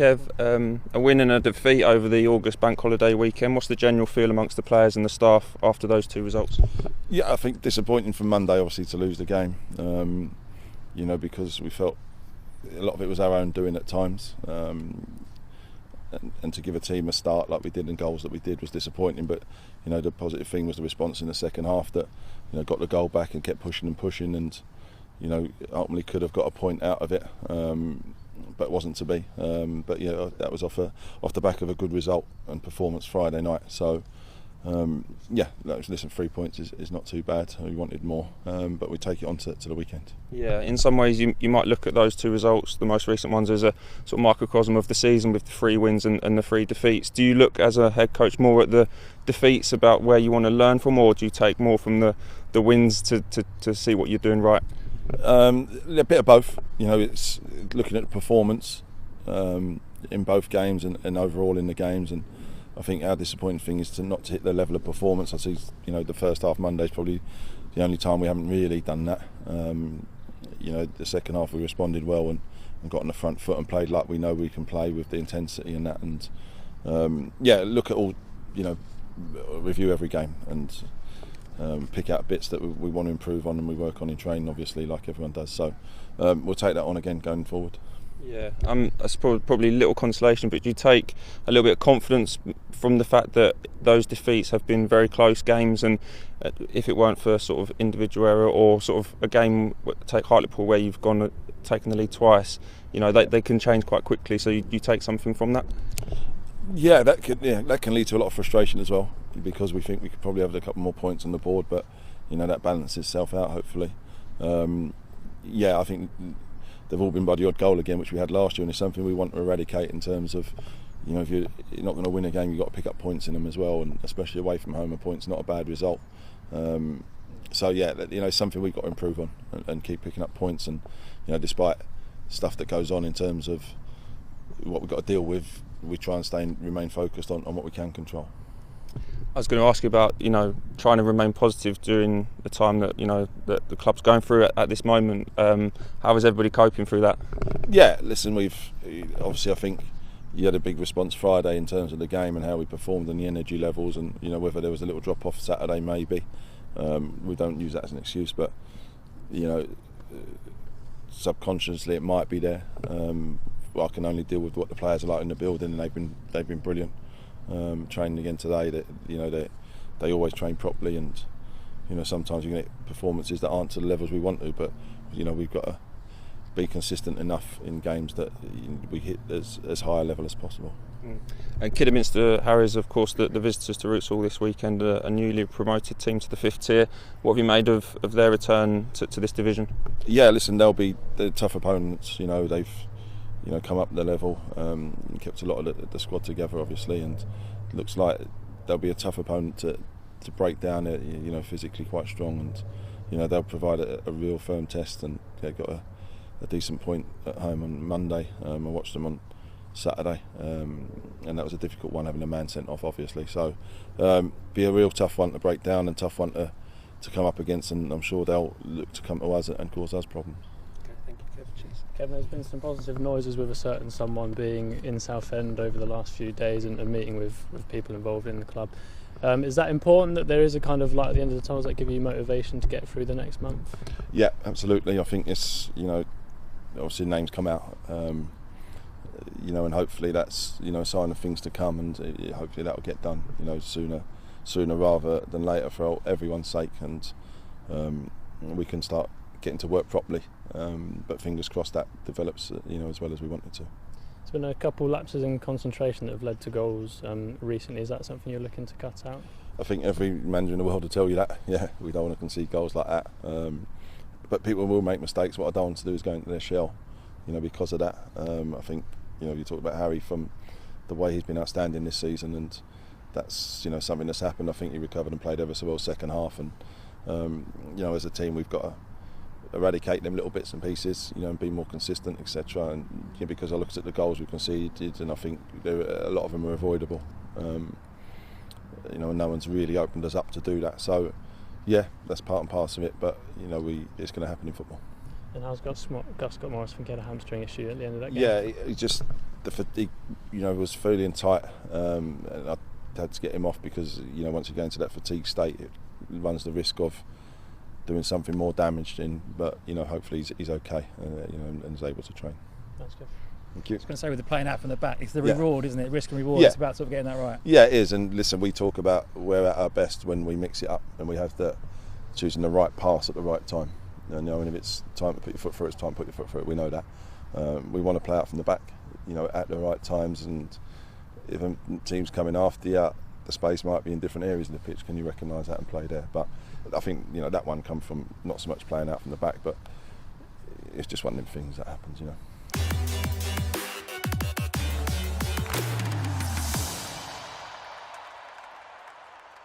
Kev, a win and a defeat over the August bank holiday weekend. What's the general feel amongst the players and the staff after those two results? Yeah, I think disappointing from Monday, obviously, to lose the game. Because we felt a lot of it was our own doing at times. And to give a team a start like we did and goals that we did was disappointing. But the positive thing was the response in the second half that got the goal back and kept pushing and ultimately could have got a point out of it. But it wasn't to be. That was off the back of a good result and performance Friday night. So, listen, 3 points is not too bad. We wanted more, but we take it on to the weekend. Yeah, in some ways you might look at those two results, the most recent ones, as a sort of microcosm of the season with the 3 wins and the 3 defeats. Do you look as a head coach more at the defeats about where you want to learn from, or do you take more from the wins to see what you're doing right? A bit of both. It's looking at the performance in both games and overall in the games, and I think our disappointing thing is to not hit the level of performance. I see, the first half Monday is probably the only time we haven't really done that. The second half we responded well and got on the front foot and played like we know we can play with the intensity and that. And look at all, review every game and pick out bits that we want to improve on and we work on in training, obviously, like everyone does. So we'll take that on again going forward. Yeah, that's probably little consolation, but do you take a little bit of confidence from the fact that those defeats have been very close games, and if it weren't for sort of individual error or sort of a game, take Hartlepool where you've taken the lead twice, they can change quite quickly, so you take something from that? Yeah, that can lead to a lot of frustration as well, because we think we could probably have a couple more points on the board, but that balances itself out hopefully. I think they've all been by the odd goal again, which we had last year, and it's something we want to eradicate in terms of, if you're not going to win a game, you've got to pick up points in them as well, and especially away from home, a point's not a bad result. It's something we've got to improve on and keep picking up points, and despite stuff that goes on in terms of what we've got to deal with, we try and remain focused on what we can control. I was going to ask you about trying to remain positive during the time that that the club's going through at this moment. How is everybody coping through that? Yeah, listen, we've obviously, I think you had a big response Friday in terms of the game and how we performed and the energy levels, and whether there was a little drop off Saturday, maybe. We don't use that as an excuse, but subconsciously it might be there. I can only deal with what the players are like in the building, and they've been brilliant. Training again today, that they always train properly, and sometimes you get performances that aren't to the levels we want to, but we've got to be consistent enough in games that we hit as high a level as possible. And Kidderminster Harriers, of course, the visitors to Rootsall this weekend, a newly promoted team to the 5th tier. What have you made of their return to this division? Yeah, listen, they're tough opponents. They've come up the level, kept a lot of the squad together, obviously, and looks like they'll be a tough opponent to break down. Physically quite strong, and they'll provide a real firm test, and they got a decent point at home on Monday. I watched them on Saturday, and that was a difficult one, having a man sent off, obviously. So be a real tough one to break down and tough one to come up against, and I'm sure they'll look to come to us and cause us problems. Kevin, there's been some positive noises with a certain someone being in Southend over the last few days and meeting with people involved in the club. Is that important, that there is a kind of light at the end of the tunnel that give you motivation to get through the next month? Yeah, absolutely. I think it's, obviously names come out, and hopefully that's, a sign of things to come, and hopefully that will get done, sooner rather than later for everyone's sake, and we can start getting to work properly. But fingers crossed that develops as well as we want it to. There's been a couple lapses in concentration that have led to goals recently. Is that something you're looking to cut out? I think every manager in the world will tell you that. Yeah, we don't want to concede goals like that. But people will make mistakes. What I don't want to do is go into their shell, because of that. I think you talk about Harry, from the way he's been outstanding this season, and that's something that's happened. I think he recovered and played ever so well second half, and as a team we've got to eradicate them little bits and pieces, and be more consistent, etc. And because I looked at the goals we conceded, and I think a lot of them are avoidable. And no one's really opened us up to do that. So, yeah, that's part and parcel of it. But it's going to happen in football. And how's Gus Morris from get a hamstring issue at the end of that game? Yeah, he just the fatigue, was feeling tight, and I had to get him off because once you go into that fatigue state, it runs the risk of doing something more damage. But hopefully he's okay, and is able to train. That's good. Thank you. I was going to say, with the playing out from the back, it's the Yeah. reward, isn't it? Risk and reward. Yeah. It's about sort of getting that right. Yeah, it is. And listen, we talk about we're at our best when we mix it up and we have choosing the right pass at the right time. And if it's time to put your foot through it, it's time to put your foot through it. We know that. We want to play out from the back, at the right times. And if a team's coming after you, the space might be in different areas of the pitch. Can you recognise that and play there? But I think that one come from not so much playing out from the back, but it's just one of them things that happens.